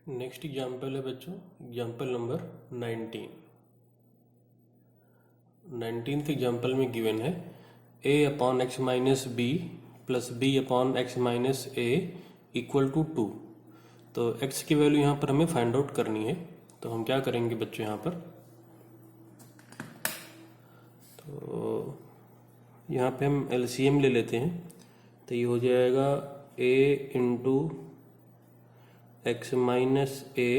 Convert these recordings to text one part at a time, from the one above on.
Next example है बच्चों, example number 19th example में गिवन है a/x minus b plus b/x minus a equal to 2। तो x की वैल्यू यहाँ पर हमें फाइंड आउट करनी है। तो हम क्या करेंगे बच्चों, यहाँ पर तो यहाँ पे हम LCM ले लेते हैं। तो ये हो जाएगा a into x minus a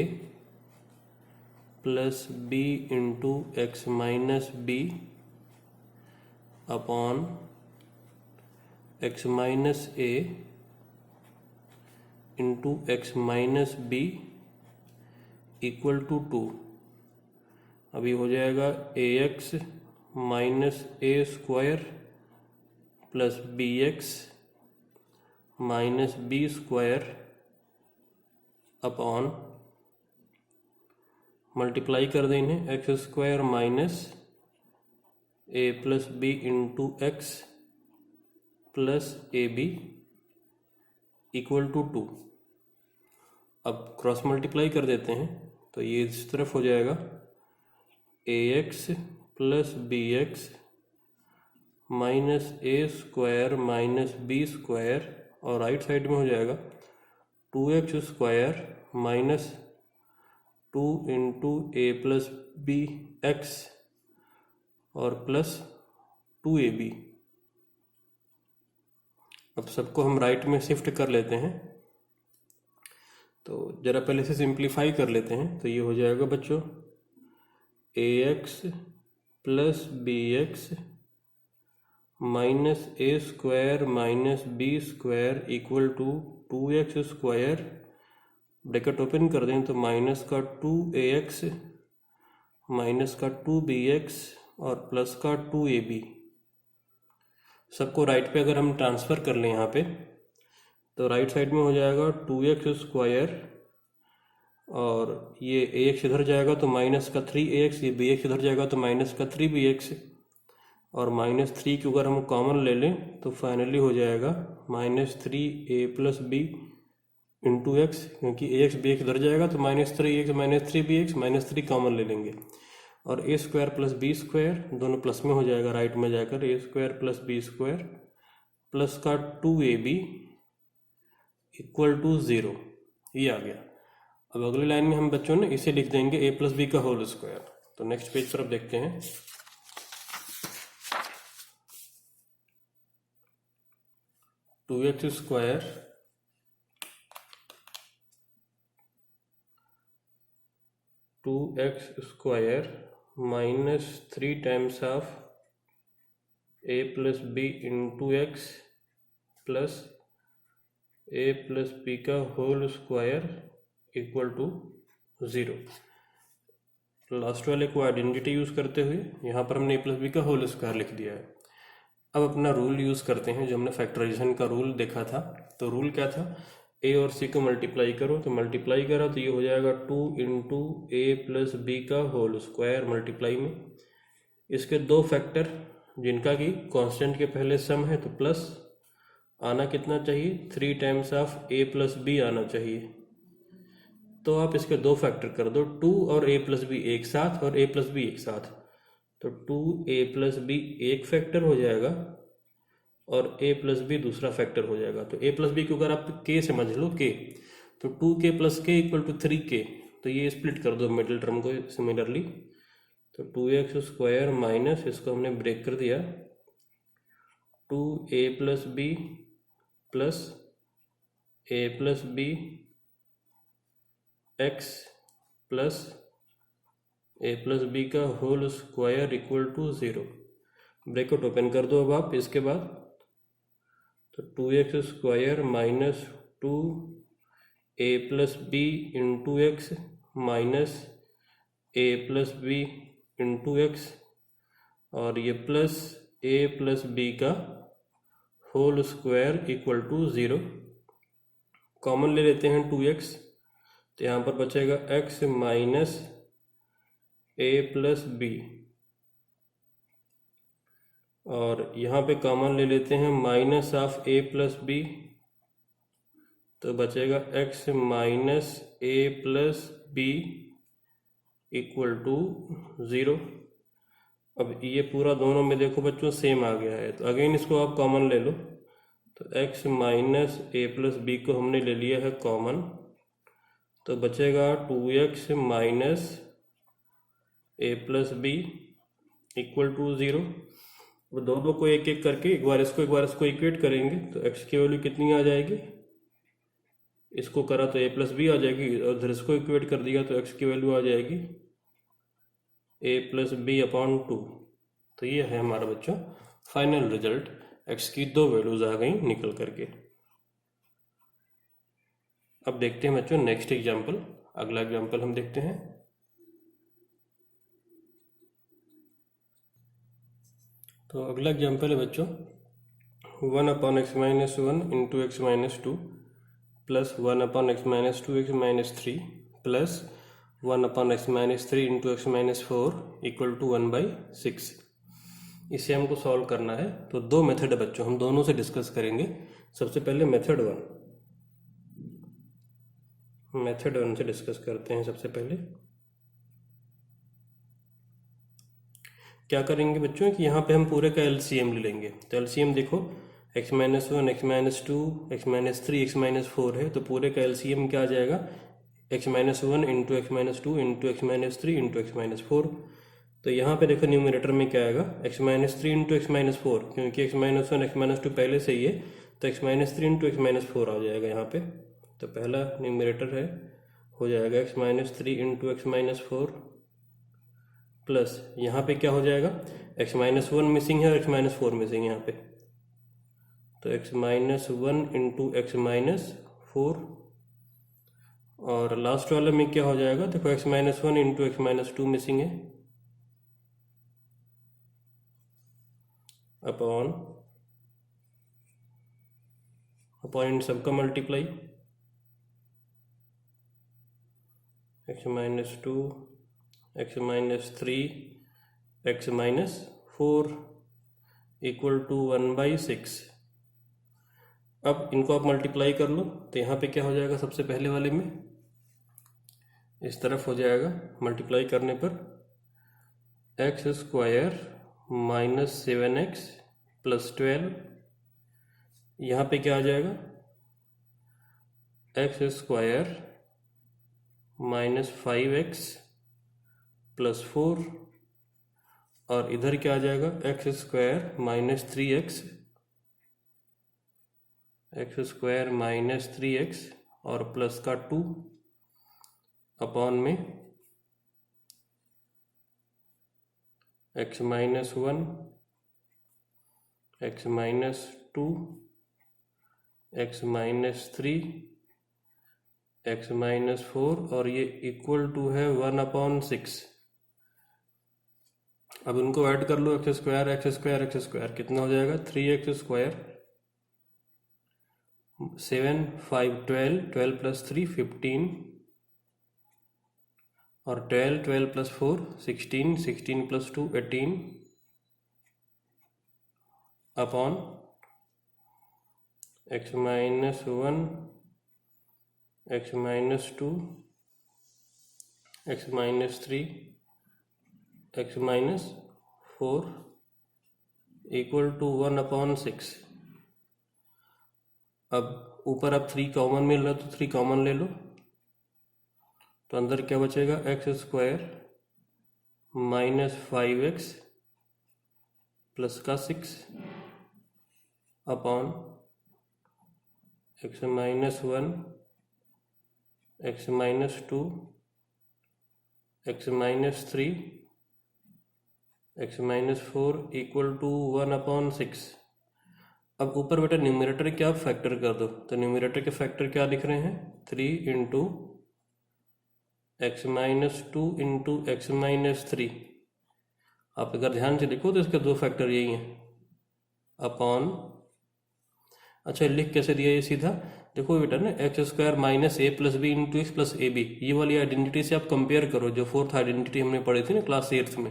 plus b into x minus b upon x minus a into x minus b equal to 2। अभी हो जाएगा ax minus a square plus bx minus b square upon multiply कर देंगे x square minus a plus b into x plus a b equal to 2। अब cross multiply कर देते हैं तो ये इस तरफ हो जाएगा a x plus b x minus a square minus b square, और राइट साइड में हो जाएगा 2x square minus 2 into a plus b x और प्लस 2ab। अब सबको हम राइट में शिफ्ट कर लेते हैं। तो जरा पहले से सिंप्लीफाई कर लेते हैं। तो ये हो जाएगा बच्चों ax plus b x minus a square minus b square equal to 2x square, bracket open कर दें तो माइनस का 2ax माइनस का 2bx और प्लस का 2ab। सबको राइट पे अगर हम ट्रांसफ़र कर लें यहाँ पे तो राइट साइड में हो जाएगा 2x स्क्वायर और ये ax इधर जाएगा तो माइनस का 3ax, ये bx इधर जाएगा तो माइनस का 3bx, और माइनस 3 को अगर हम कॉमन ले लें तो फाइनली हो जाएगा minus 3a plus b into x, क्योंकि ए एक्स बी एक्स इधर जाएगा तो minus 3x minus 3bx minus 3 common ले लेंगे, और a square plus b square दोनों प्लस में हो जाएगा राइट में जाकर a square plus b square plus का 2ab इक्वल टू 0। ये आ गया। अब अगली लाइन में हम बच्चों ने इसे लिख देंगे a प्लस बी का होल स्क्वायर। तो नेक्स्ट पेज पर अब देखते हैं। Two x square two x square minus 3 times of a plus b into x plus a plus b का whole square equal to 0। Last वाले को आइडेंटिटी यूज़ करते हुए यहाँ पर हमने ए प्लस बी का होल स्क्वायर लिख दिया है। अब अपना रूल यूज़ करते हैं जो हमने फैक्टराइजेशन का रूल देखा था। तो रूल क्या था, ए और सी को मल्टीप्लाई करो, तो मल्टीप्लाई करा तो ये हो जाएगा 2 इंटू ए प्लस बी का होल स्क्वायर मल्टीप्लाई में इसके दो फैक्टर जिनका कि कांस्टेंट के पहले सम है, तो प्लस आना कितना चाहिए 3 times of a plus b आना चाहिए। तो आप इसके दो फैक्टर कर दो, 2 और ए प्लस बी एक साथ और ए प्लस बी एक साथ, तो 2a प्लस बी एक फैक्टर हो जाएगा और a प्लस बी दूसरा फैक्टर हो जाएगा। तो a प्लस बी को अगर आप k समझ लो k, तो 2k plus k equal to 3k। तो ये स्प्लिट कर दो मिडिल टर्म को सिमिलरली, तो 2x स्क्वायर माइनस इसको हमने ब्रेक कर दिया 2a plus b plus a plus b x plus a plus b का whole square equal to 0। Bracket open कर दो अब आप इसके बाद, तो 2x square minus 2a plus b into x minus a plus b into x, और ये प्लस ए प्लस बी का whole square equal to 0। Common ले लेते हैं 2x, तो यहाँ पर बचेगा x minus a plus B, और यहाँ पे कॉमन ले लेते हैं minus of a plus b, तो बचेगा x minus a plus b equal to 0। अब ये पूरा दोनों में देखो बच्चों सेम आ गया है, तो अगेन इसको आप कॉमन ले लो। तो x minus a plus b को हमने ले लिया है कॉमन, तो बचेगा 2x minus a plus b equal to 0। अब दोनों को एक एक करके एक बार इसको इक्वेट करेंगे, तो x की वैल्यू कितनी आ जाएगी, इसको करा तो a प्लस बी आ जाएगी, और इधर इसको इक्वेट कर दिया तो x की वैल्यू आ जाएगी a प्लस बी अपॉन 2। तो ये है हमारा बच्चों फाइनल रिजल्ट, x की दो वैल्यूज आ गई निकल करके। अब देखते हैं बच्चों नेक्स्ट एग्जाम्पल, अगला एग्जाम्पल हम देखते हैं। तो अगला एग्जाम्पल है बच्चों 1 upon x minus 1 into x minus 2 plus 1 upon x minus 2 x minus 3 plus 1 upon x minus 3 into x minus 4 equal to 1/6। इसे हमको सॉल्व करना है। तो दो मेथड है बच्चों, हम दोनों से डिस्कस करेंगे। सबसे पहले मेथड वन से डिस्कस करते हैं। सबसे पहले क्या करेंगे बच्चों कि यहाँ पे हम पूरे का एलसीएम ले लेंगे। तो एलसीएम देखो x minus 1 x minus 2 x minus 3 x minus 4 है, तो पूरे का एलसीएम क्या आ जाएगा x minus 1 into x minus 2 into x minus 3 into x minus 4। तो यहाँ पे देखो न्यूमरेटर में क्या आएगा x minus 3 into x minus 4, क्योंकि x माइनस 1 x माइनस 2 पहले से ही है, तो x minus 3 into x minus 4 आ जाएगा यहाँ पे। तो पहला न्यूमरेटर है हो जाएगा x minus 3 into x minus 4 plus यहाँ पे क्या हो जाएगा x माइनस 1 मिसिंग है और x माइनस 4 मिसिंग है यहाँ पे, तो x minus 1 into x minus 4। और लास्ट वाले में क्या हो जाएगा देखो x minus 1 into x minus 2 missing है अपॉन इन सबका multiply x minus 2 x minus 3 x minus 4 equal to 1/6। अब इनको आप मल्टीप्लाई कर लो, तो यहाँ पे क्या हो जाएगा सबसे पहले वाले में इस तरफ हो जाएगा मल्टीप्लाई करने पर x square minus 7x plus 12। यहाँ पे क्या आ जाएगा x square minus 5x plus 4, और इधर क्या आ जाएगा x square minus 3x, x square minus 3x और प्लस का 2 अपॉन में x minus 1 x minus 2 x minus 3 x minus 4, और ये इक्वल टू है 1/6। अब इनको ऐड कर लो एक्स स्क्वायर कितना हो जाएगा 3x स्क्वायर 7 5 12 प्लस 3 15 और 12 plus 4 16 plus 2 18 upon x minus 1 x minus 2 x minus 3 x minus 4 equal to 1/6। अब ऊपर अब 3 कॉमन मिल रहा है तो 3 कॉमन ले लो, तो अंदर क्या बचेगा x square minus 5x plus का 6 upon x minus 1 x minus 2 x minus 3 x minus 4 equal to 1/6। अब ऊपर बेटा न्यूमरेटर क्या फैक्टर कर दो, तो न्यूमरेटर के फैक्टर क्या दिख रहे हैं 3 into x minus 2 into x minus 3। आप अगर ध्यान से देखो तो इसके दो फैक्टर यही हैं अपॉन, अच्छा लिख कैसे दिया ये सीधा देखो बेटा ना x square minus a plus b into x plus a b, ये वाली आइडेंटिटी से आप कंपेयर करो जो फोर्थ आइडेंटिटी हमने पढ़ी थी ना क्लास 8th में।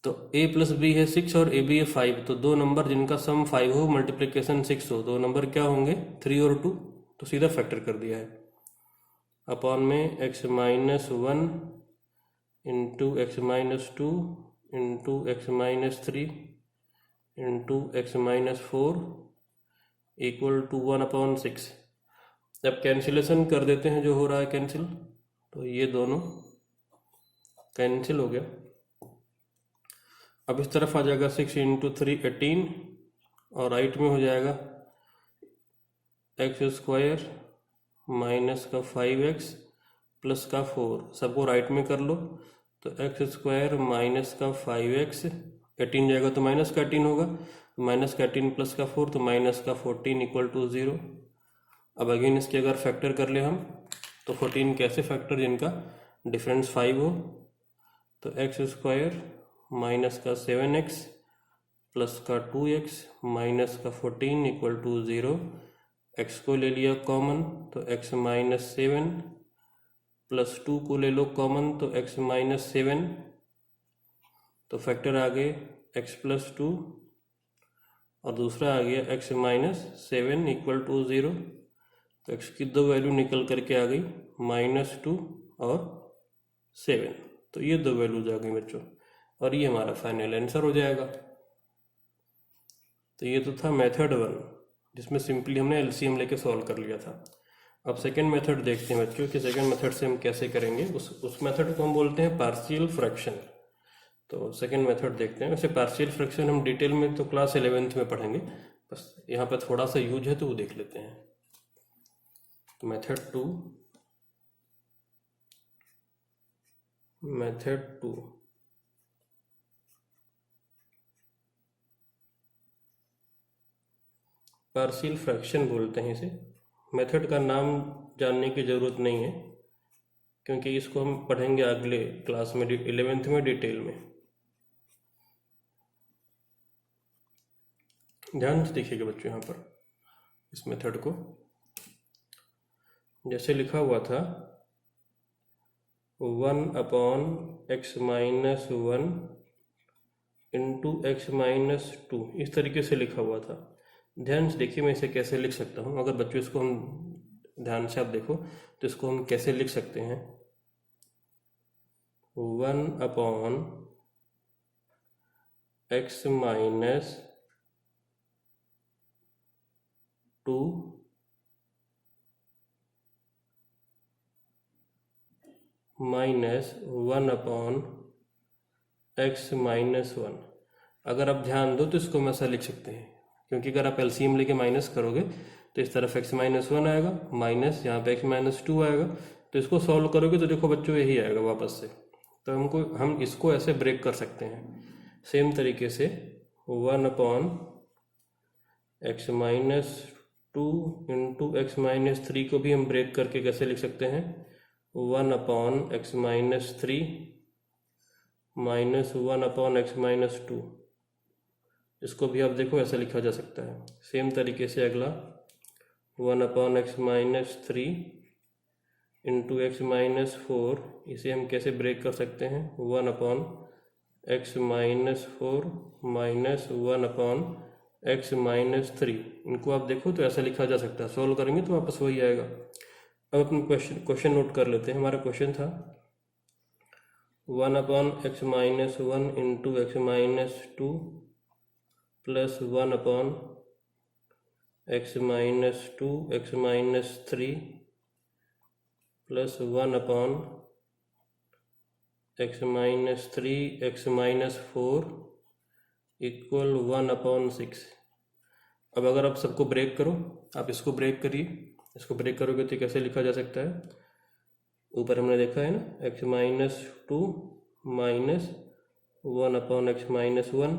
तो a प्लस बी है 6 और ए बी है 5, तो दो नंबर जिनका सम 5 हो मल्टीप्लिकेशन 6 हो, दो नंबर क्या होंगे 3 और 2, तो सीधा फैक्टर कर दिया है। अपॉन में x minus 1 into x minus 2 into x minus 3 into x minus 4 equal to 1/6। जब कैंसिलेशन कर देते हैं, जो हो रहा है कैंसिल, तो ये दोनों कैंसिल हो गया। अब इस तरफ आ जाएगा 6 इंटू 3 18, और राइट में हो जाएगा एक्स स्क्वायर माइनस का 5x प्लस का 4। सबको राइट में कर लो, तो एक्स स्क्वायर माइनस का 5x, 18 जाएगा तो माइनस का 18 होगा, माइनस का 18 प्लस का 4 तो माइनस का 14 इक्वल टू 0। अब अगेन इसके अगर फैक्टर कर ले हम, तो 14 कैसे फैक्टर जिनका डिफरेंस 5 हो, तो एक्स स्क्वायर माइनस का 7x प्लस का 2x माइनस का 14 इक्वल टू 0। x को ले लिया कॉमन, तो x माइनस 7 प्लस 2 को ले लो कॉमन, तो x माइनस 7, तो फैक्टर आ गए x प्लस 2, और दूसरा आ गया x माइनस 7 इक्वल टू 0। तो x की दो वैल्यू निकल करके आ गई -2 और 7। तो ये दो वैल्यूज आ गई बच्चों, और ये हमारा फाइनल आंसर हो जाएगा। तो ये तो था मेथड 1, जिसमें सिंपली हमने एलसीएम लेके सॉल्व कर लिया था। अब सेकंड मेथड देखते हैं बच्चों कि सेकंड मेथड से हम कैसे करेंगे। उस मेथड को हम बोलते हैं पार्शियल फ्रैक्शन। तो सेकंड मेथड देखते हैं। वैसे पार्शियल फ्रैक्शन हम डिटेल में तो क्लास 11th में पढ़ेंगे, बस यहाँ पर थोड़ा सा यूज है तो वो देख लेते हैं। तो मेथड 2 पार्शियल फ्रैक्शन बोलते हैं इसे। मेथड का नाम जानने की ज़रूरत नहीं है, क्योंकि इसको हम पढ़ेंगे अगले क्लास में 11th में डिटेल में। ध्यान से देखिएगा बच्चों, यहाँ पर इस मेथड को जैसे लिखा हुआ था 1/x minus 1 into x minus 2, इस तरीके से लिखा हुआ था। ध्यान से देखिए मैं इसे कैसे लिख सकता हूँ। अगर बच्चों इसको हम ध्यान से आप देखो तो इसको हम कैसे लिख सकते हैं। 1/x minus 2 minus 1/x minus 1। अगर आप ध्यान दो तो इसको हम ऐसा लिख सकते हैं, क्योंकि अगर आप एलसीएम लेके माइनस करोगे तो इस तरफ x माइनस 1 आएगा, माइनस यहाँ पे x माइनस 2 आएगा। तो इसको सॉल्व करोगे तो देखो बच्चों यही आएगा वापस से। तो हम इसको ऐसे ब्रेक कर सकते हैं सेम तरीके से। 1/x minus 2 into x minus 3 को भी हम ब्रेक करके कैसे लिख सकते हैं, 1/x minus 3 minus 1/x minus 2। इसको भी आप देखो ऐसा लिखा जा सकता है। सेम तरीके से अगला 1/x minus 3 into x minus 4, इसे हम कैसे ब्रेक कर सकते हैं, 1/x minus 4 minus 1/x minus 3। इनको आप देखो तो ऐसा लिखा जा सकता है। सॉल्व करेंगे तो वापस वही आएगा। अब अपने क्वेश्चन नोट कर लेते हैं। हमारा क्वेश्चन था 1/x minus 1 into x minus 2 plus 1/x minus 2 x minus 3 plus 1/x minus 3 x minus 4 equal 1/6। अब अगर आप सबको ब्रेक करो, आप इसको ब्रेक करिए, इसको ब्रेक करोगे तो कैसे लिखा जा सकता है। ऊपर हमने देखा है ना, x minus 2 minus 1/x minus 1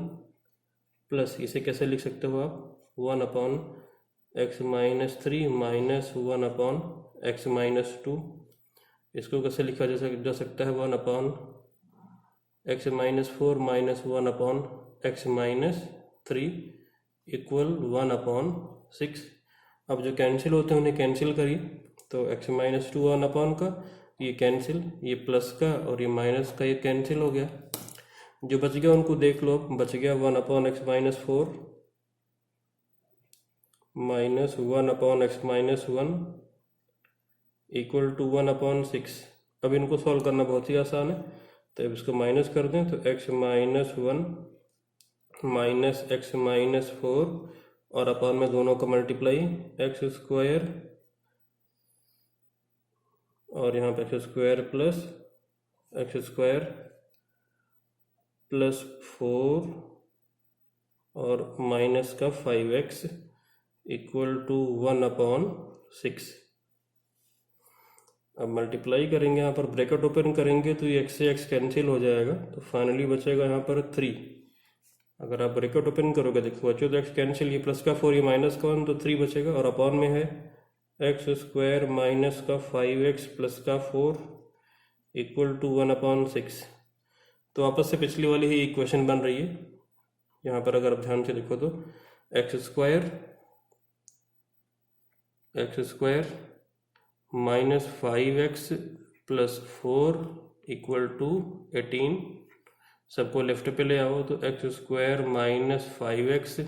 plus, इसे कैसे लिख सकते हो आप, 1/x minus 3 minus 1/x minus 2। इसको कैसे लिखा जा सकता है, 1/x minus 4 minus 1/x minus 3 equal 1/6। अब जो कैंसिल होते हैं उन्हें कैंसिल करिए। तो x माइनस 2 1/, का ये कैंसिल, ये प्लस का और ये माइनस का ये कैंसिल हो गया। जो बच गया उनको देख लो, बच गया 1/x माइनस 4 -1/(x−1) = 1/6। अब इनको सॉल्व करना बहुत ही आसान है, तो अब इसको माइनस कर दें तो x-1 -x-4 और अपॉन में दोनों का मल्टीप्लाई x² और यहाँ पे x² प्लस 4 और माइनस का 5x = 1/6। अब मल्टीप्लाई करेंगे, यहाँ पर ब्रैकेट ओपन करेंगे तो ये x से x कैंसिल हो जाएगा, तो फाइनली बचेगा यहाँ पर 3। अगर आप ब्रैकेट ओपन करोगे देखो बच्चों तो x कैंसिल, ये प्लस का 4 ये माइनस का 1 तो 3 बचेगा, और अपॉन में है x² माइनस का 5x प्लस का 4 = 1/6। तो आपस से पिछली वाली ही इक्वेशन बन रही है। यहाँ पर अगर आप ध्यान से देखो तो x² माइनस 5x प्लस 4 = 18। सबको लेफ्ट पे ले आओ तो x² माइनस 5x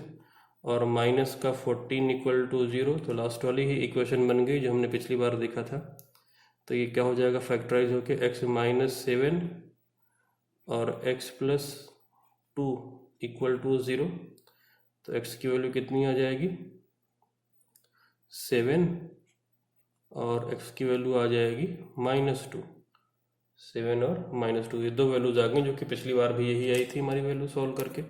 और माइनस का 14 = 0। तो लास्ट वाली ही इक्वेशन बन गई जो हमने पिछली बार देखा था। तो ये क्या हो जाएगा, फैक्टराइज होके x-7 और x + 2 = 0। तो x की वैल्यू कितनी आ जाएगी 7 और x की वैल्यू आ जाएगी -2। 7 और -2 ये दो वैल्यूज आ गई जो कि पिछली बार भी यही आई थी हमारी वैल्यू सॉल्व करके।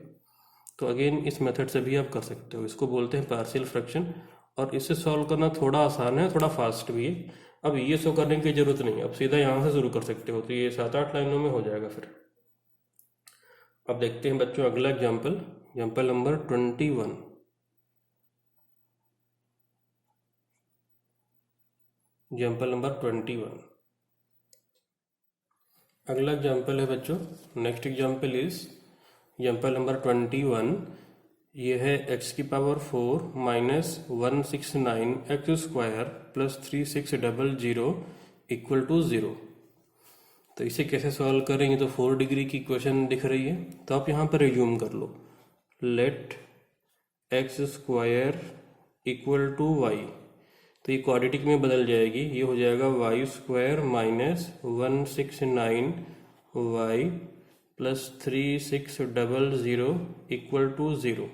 तो अगेन इस मेथड से भी आप कर सकते हो, इसको बोलते हैं पार्शियल फ्रैक्शन, और इससे सॉल्व करना थोड़ा आसान है, थोड़ा फास्ट भी है। अब ये सो करने की जरूरत नहीं, अब सीधा यहाँ से शुरू कर सकते हो, तो ये 7-8 लाइनों में हो जाएगा फिर। अब देखते हैं बच्चों अगला एग्जाम्पल नंबर 21। Example number 21। अगला एग्जाम्पल है बच्चों, next example is example number 21। ये है x⁴ माइनस 169x² प्लस 3600 = 0। तो इसे कैसे सॉल्व करेंगे, तो 4 डिग्री की इक्वेशन दिख रही है, तो आप यहाँ पर रिज्यूम कर लो, लेट x² = y। तो ये क्वाड्रेटिक में बदल जाएगी, ये हो जाएगा y² माइनस 169y प्लस 3600 = 0।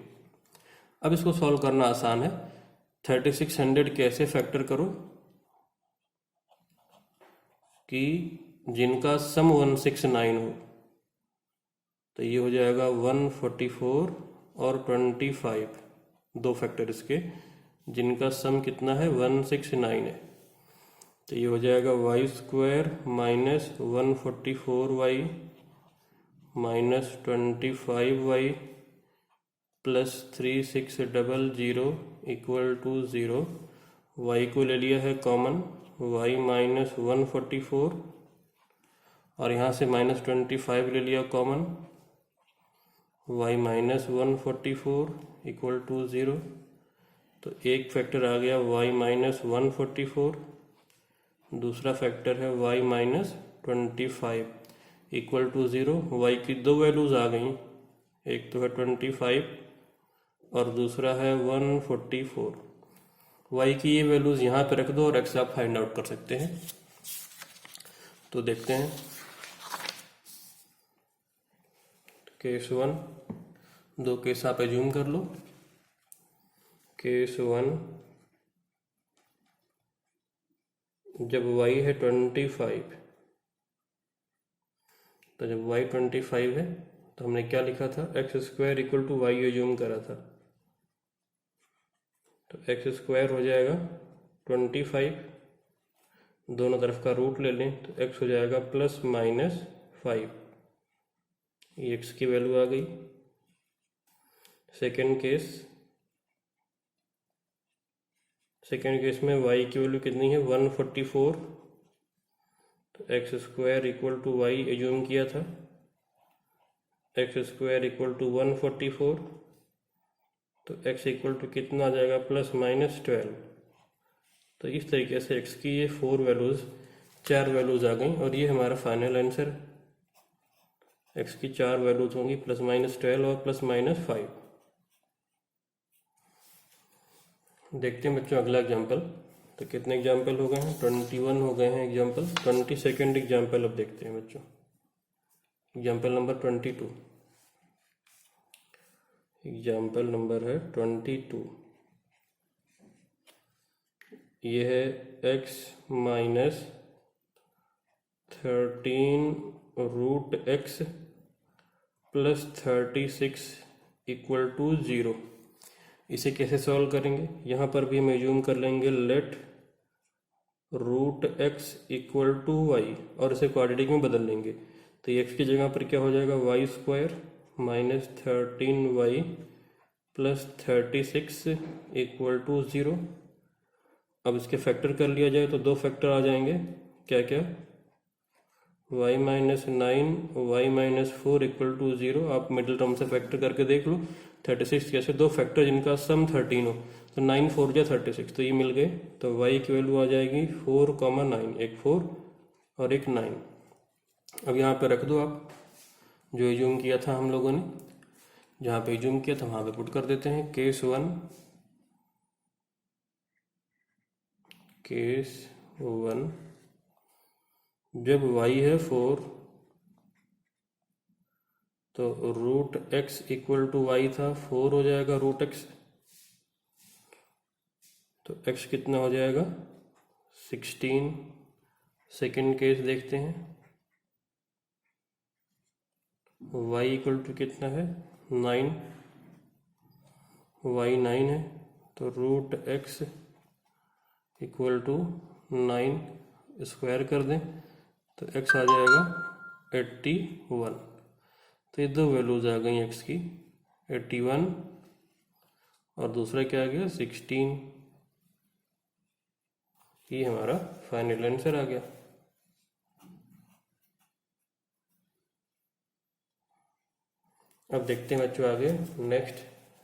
अब इसको सॉल्व करना आसान है। 3600 कैसे फैक्टर करो कि जिनका सम 169 हो, तो ये हो जाएगा 144 और 25, दो फैक्टर इसके जिनका सम कितना है 169 है। तो ये हो जाएगा y² minus 144y minus 25y plus 3600 = 0। y को ले लिया है कॉमन, y माइनस 144 और यहाँ से -25 ले लिया कॉमन, y माइनस 144 = 0। तो एक फैक्टर आ गया y माइनस 144, दूसरा फैक्टर है y माइनस 25 = 0। y की दो वैल्यूज आ गई, एक तो है 25 और दूसरा है 144। y की ये वैल्यूज यहाँ पे रख दो और x आप फाइंड आउट कर सकते हैं। तो देखते हैं केस 1, दो केस आप एज्यूम कर लो। केस 1, जब y है 25, तो जब y 25 है तो हमने क्या लिखा था, x² = y एज्यूम करा था, तो x² हो जाएगा 25, दोनों तरफ का रूट ले लें तो x हो जाएगा प्लस माइनस 5, ये x की वैल्यू आ गई। सेकेंड केस में y की वैल्यू कितनी है 144, तो x² = y एज्यूम किया था, x² = 144, तो x = कितना आ जाएगा प्लस माइनस 12। तो इस तरीके से x की ये 4 वैल्यूज आ गई और ये हमारा फाइनल आंसर। x की 4 वैल्यूज होंगी, प्लस माइनस 12 और प्लस माइनस 5। देखते हैं बच्चों अगला एग्जाम्पल। तो कितने एग्जाम्पल हो गए हैं? 21 हो गए हैं एग्जाम्पल। 22nd एग्जाम्पल अब देखते हैं बच्चों। Example number 22। एग्जाम्पल नंबर है 22। ये है x minus 13√x plus 36 equal to 0। इसे कैसे सॉल्व करेंगे? यहाँ पर भी हम एज्यूम कर लेंगे let √x equal to y, और इसे क्वाड्रेटिक में बदल लेंगे। तो ये x की जगह पर क्या हो जाएगा? Y square minus 13y plus 36 equal to 0। अब इसके फैक्टर कर लिया जाए तो दो फैक्टर आ जाएंगे। क्या क्या? y minus 9 y minus 4 equal to 0। आप मिडिल टर्म से फैक्टर करके देख लो। 36 कैसे? दो फैक्टर जिनका सम 13 हो, तो 9 4 जा 36, तो ये मिल गए। तो y की वैल्यू आ जाएगी 4,9, एक 4 और एक 9। अब यहाँ पे रख दो आप जो एज्यूम किया था हम लोगों ने। जहाँ पे एज्यूम किया था वहाँ पे पुट कर देते हैं। केस 1 जब y है 4 तो √x इक्वल टू वाई था, 4 हो जाएगा √x। तो x कितना हो जाएगा? 16। सेकेंड केस देखते हैं। y इक्वल टू कितना है? 9। y 9 है, तो √x इक्वल टू 9 स्क्वायर कर दें तो x आ जाएगा 81। तो ये दो वैल्यूज आ गई x की, 81 और दूसरा क्या आ गया? 16। ये हमारा फाइनल आंसर आ गया। अब देखते हैं बच्चों आगे नेक्स्ट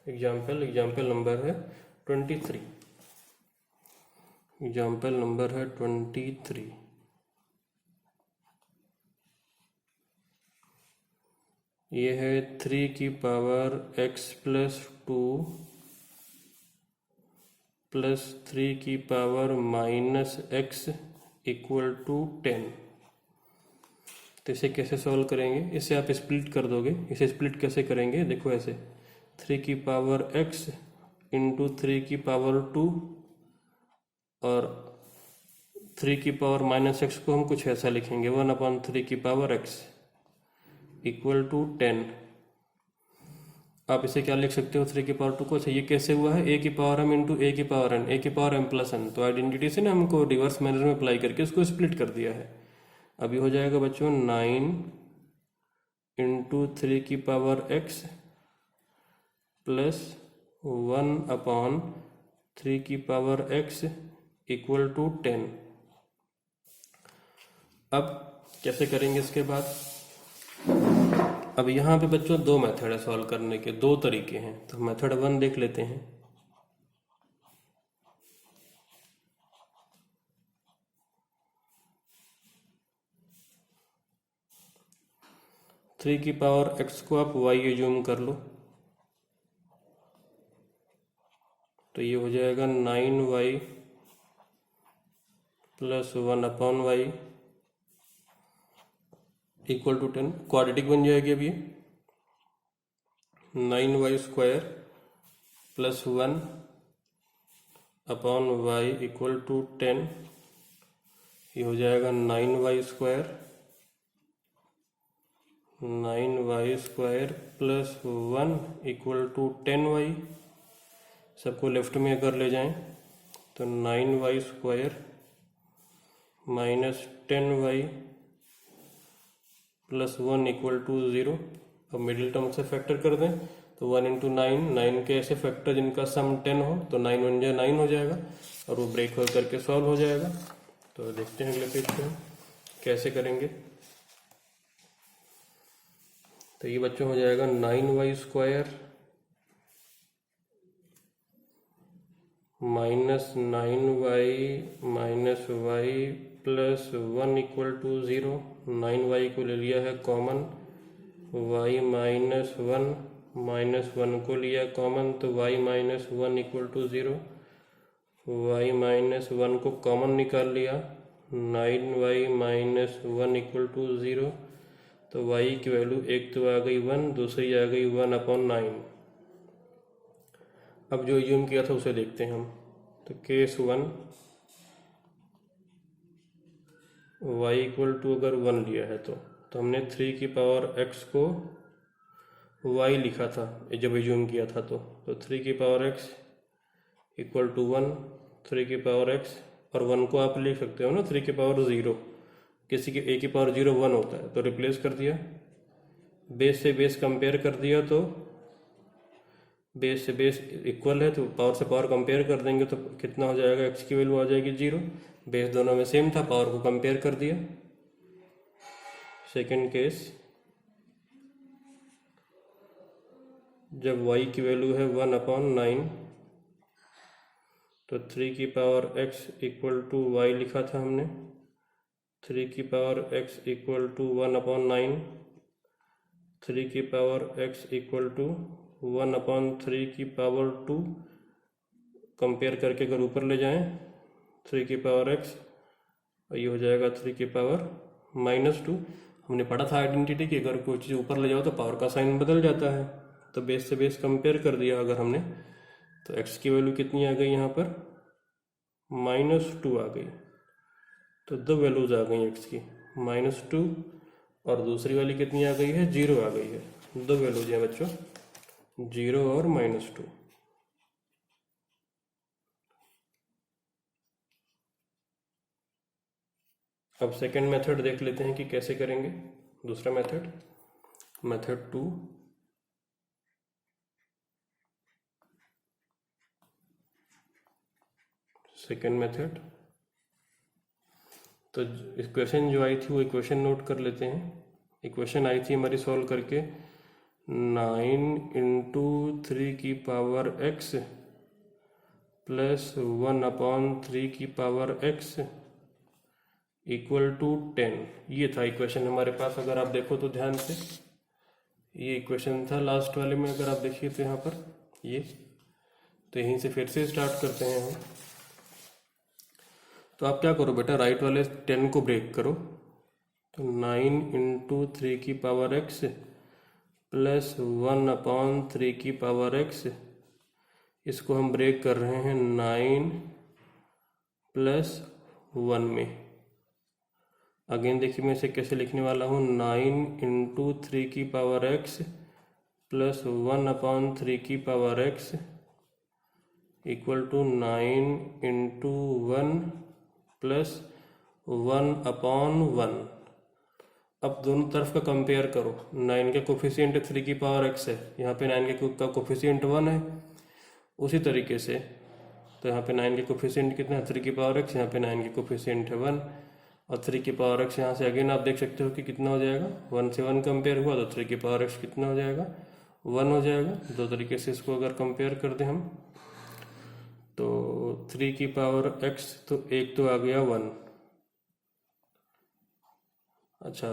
एग्जाम्पल। एग्जाम्पल नंबर है 23। एग्जाम्पल नंबर है 23। ये है 3 की पावर x प्लस 2 प्लस 3 की power minus x equal to 10। तो इसे कैसे सॉल्व करेंगे? इसे आप स्प्लिट कर दोगे। इसे स्प्लिट कैसे करेंगे? देखो ऐसे, 3 की पावर x इंटू 3 की पावर 2 और 3 की पावर माइनस x को हम कुछ ऐसा लिखेंगे, 1/3 की पावर x इक्वल टू 10। आप इसे क्या लिख सकते हो? 3 की पावर 2 को। अच्छा, ये कैसे हुआ है? a की पावर m इंटू a की पावर n, a की पावर m प्लस n। तो आइडेंटिटी से ना हमको रिवर्स मैनर में अप्लाई करके उसको स्प्लिट कर दिया है। अभी हो जाएगा बच्चों 9 इंटू 3 की पावर x प्लस 1/3 की पावर x इक्वल टू 10। अब कैसे करेंगे इसके बाद? अब यहाँ पे बच्चों दो मेथड है सॉल्व करने के, दो तरीके हैं। तो मेथड 1 देख लेते हैं। थ्री की पावर x को आप y एज्यूम कर लो, तो ये हो जाएगा 9y plus 1/y equal to 10। Quadratic बन जाएगी। अब ये 9y square plus 1/y equal to 10। ये हो जाएगा 9y square plus 1 equal to 10y। सबको लेफ्ट में अगर ले जाएं तो 9y square minus 10y plus 1 equal to 0। अब मिडिल टर्म से फैक्टर कर दें तो 1 इंटू 9 के ऐसे फैक्टर जिनका सम 10 हो, तो 9 1 जा 9 हो जाएगा और वो ब्रेक हो करके सॉल्व हो जाएगा। तो देखते हैं अगले पेज पे कैसे करेंगे। तो ये बच्चों हो जाएगा 9y square minus 9y minus y plus 1 equal to 0। 9y को ले लिया है कॉमन, y माइनस 1 को लिया कॉमन, तो y minus 1 equal to 0। y minus 1 को कॉमन निकाल लिया, 9y माइनस 1 इक्वल टू 0। तो y की वैल्यू एक तो आ गई 1, दूसरी आ गई 1/9। अब जो यूम किया था उसे देखते हैं हम। तो केस 1 y इक्वल टू अगर 1 लिया है तो हमने 3 की पावर x को y लिखा था जब यूम किया था। तो 3 की पावर x इक्वल टू 1, 3 की पावर x, और 1 को आप लिख सकते हो ना 3 की पावर 0, किसी के a की पावर 0 1 होता है, तो रिप्लेस कर दिया, बेस से बेस कंपेयर कर दिया, तो बेस से बेस इक्वल है तो पावर से पावर कंपेयर कर देंगे तो कितना हो जाएगा, x की वैल्यू आ जाएगी 0। बेस दोनों में सेम था, पावर को कंपेयर कर दिया। सेकंड केस, जब y की वैल्यू है 1/9, तो 3 की power x equal to y लिखा था हमने, 3 की पावर x इक्वल टू 1/9, 3 की पावर x इक्वल टू 1/3 की पावर 2, कंपेयर करके अगर ऊपर ले जाएं 3 की पावर x, ये हो जाएगा 3 की पावर -2। हमने पढ़ा था आइडेंटिटी की, अगर कोई चीज़ ऊपर ले जाओ तो पावर का साइन बदल जाता है। तो बेस से बेस कंपेयर कर दिया अगर हमने, तो x की वैल्यू कितनी आ गई यहाँ पर, -2 आ गई। तो दो वैल्यूज आ गई x की, -2, और दूसरी वाली कितनी आ गई है, 0 आ गई है। दो वैल्यूज हैं बच्चों, 0 और -2। अब सेकंड मेथड देख लेते हैं कि कैसे करेंगे। दूसरा मेथड, मेथड 2। सेकंड मेथड, तो इक्वेशन जो आई थी वो इक्वेशन नोट कर लेते हैं। इक्वेशन आई थी हमारी सॉल्व करके 9 इंटू 3 की पावर x प्लस 1/3 की पावर x इक्वल टू 10। ये था इक्वेशन हमारे पास, अगर आप देखो तो ध्यान से, ये इक्वेशन था लास्ट वाले में, अगर आप देखिए तो यहाँ पर ये, तो यहीं से फिर से स्टार्ट करते हैं हम। तो आप क्या करो बेटा, राइट वाले 10 को ब्रेक करो, तो 9 इंटू 3 की पावर x प्लस 1/3 की पावर x, इसको हम ब्रेक कर रहे हैं 9 प्लस 1 में। अगेन देखिए मैं इसे कैसे लिखने वाला हूँ, 9 इंटू 3 की पावर x प्लस 1/3 की power x equal to 9 into 1 plus 1/1। अब दोनों तरफ का कंपेयर करो, 9 के कोफिशिएंट 3 की पावर x है, यहाँ पे 9 का कोफिशिएंट 1 है। उसी तरीके से तो यहाँ पे 9 के कोफिशिएंट कितना है, 3 की पावर x, यहाँ पे 9 के कोफिशिएंट है 1, और 3 की पावर x यहाँ से अगेन आप देख सकते हो कि कितना हो जाएगा, 1 से 1 कंपेयर हुआ तो 3 की पावर x कितना हो जाएगा, 1 हो जाएगा। दो तरीके से इसको अगर कंपेयर कर दें हम, तो 3 की पावर x, तो एक तो आ गया 1। अच्छा,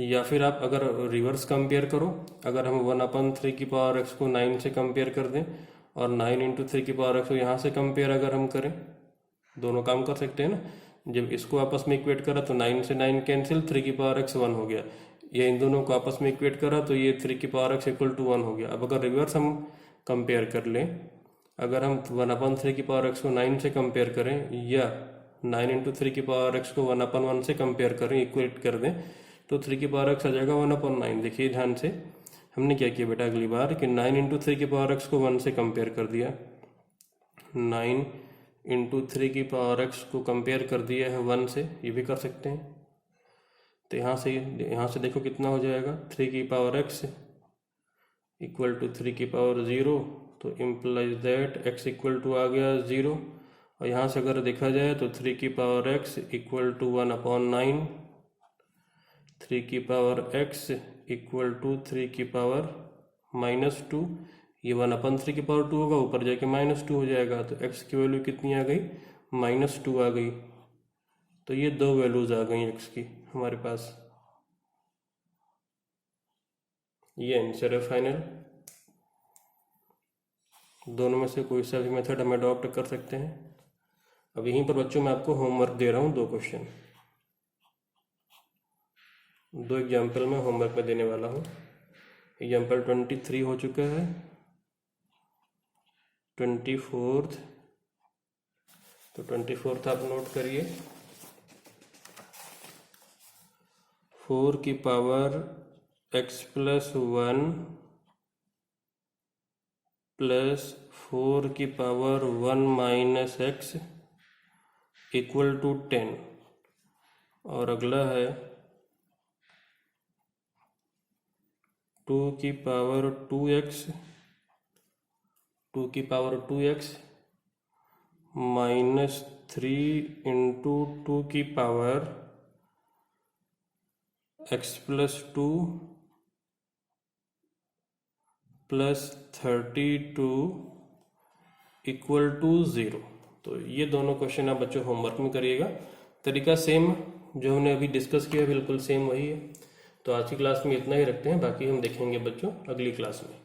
या फिर आप अगर रिवर्स कंपेयर करो, अगर हम 1/3 की पावर x को 9 से कंपेयर कर दें, और 9 इंटू 3 की पावर x को यहाँ से कंपेयर अगर हम करें, दोनों काम कर सकते हैं ना। जब इसको आपस में इक्वेट करा तो 9 से 9 कैंसिल, 3 की पावर x 1 हो गया। ये इन दोनों को आपस में इक्वेट करा तो ये 3 की पावर x इक्वल टू 1 हो गया। अब अगर रिवर्स हम कंपेयर कर लें, अगर हम 1/3 की पावर x को 9 से कंपेयर करें, या 9 इंटू 3 की पावर x को 1/1 से कंपेयर करें, इक्वेट कर दें, तो 3 की पावर x आ जाएगा 1/9। देखिए ध्यान से, हमने क्या किया बेटा अगली बार कि 9 इंटू 3 की पावर x को 1 से कंपेयर कर दिया, 9 इंटू 3 की पावर x को कंपेयर कर दिया है 1 से, ये भी कर सकते हैं। तो यहाँ से देखो कितना हो जाएगा, 3 की पावर x इक्वल टू 3 की पावर 0, तो implies that x equal to आ गया 0। और यहाँ से अगर देखा जाए तो 3 की पावर x इक्वल टू 1/9, 3 की पावर x इक्वल टू 3 की पावर -2, ये 1/3 की पावर 2 होगा, ऊपर जाके -2 हो जाएगा, तो x की वैल्यू कितनी आ गई, -2 आ गई। तो ये दो वैल्यूज आ गई x की हमारे पास। ये आंसर है फाइनल। दोनों में से कोई सा भी मेथड हम अडॉप्ट कर सकते हैं। अब यहीं पर बच्चों मैं आपको होमवर्क दे रहा हूँ, 2 क्वेश्चन, 2 एग्जाम्पल में होमवर्क में देने वाला हूँ। एग्जाम्पल 23 हो चुका है, 24th, तो 24th आप नोट करिए। 4 की पावर x+1 प्लस 4 की पावर 1 - x इक्वल टू 10। और अगला है 2 की पावर 2x, 2 की पावर 2x -3 इंटू 2 की power x+2 plus 32 equal to 0। तो ये दोनों क्वेश्चन आप बच्चों होमवर्क में करिएगा। तरीका सेम जो हमने अभी डिस्कस किया बिल्कुल सेम वही है। तो आज की क्लास में इतना ही रखते हैं, बाकी हम देखेंगे बच्चों अगली क्लास में।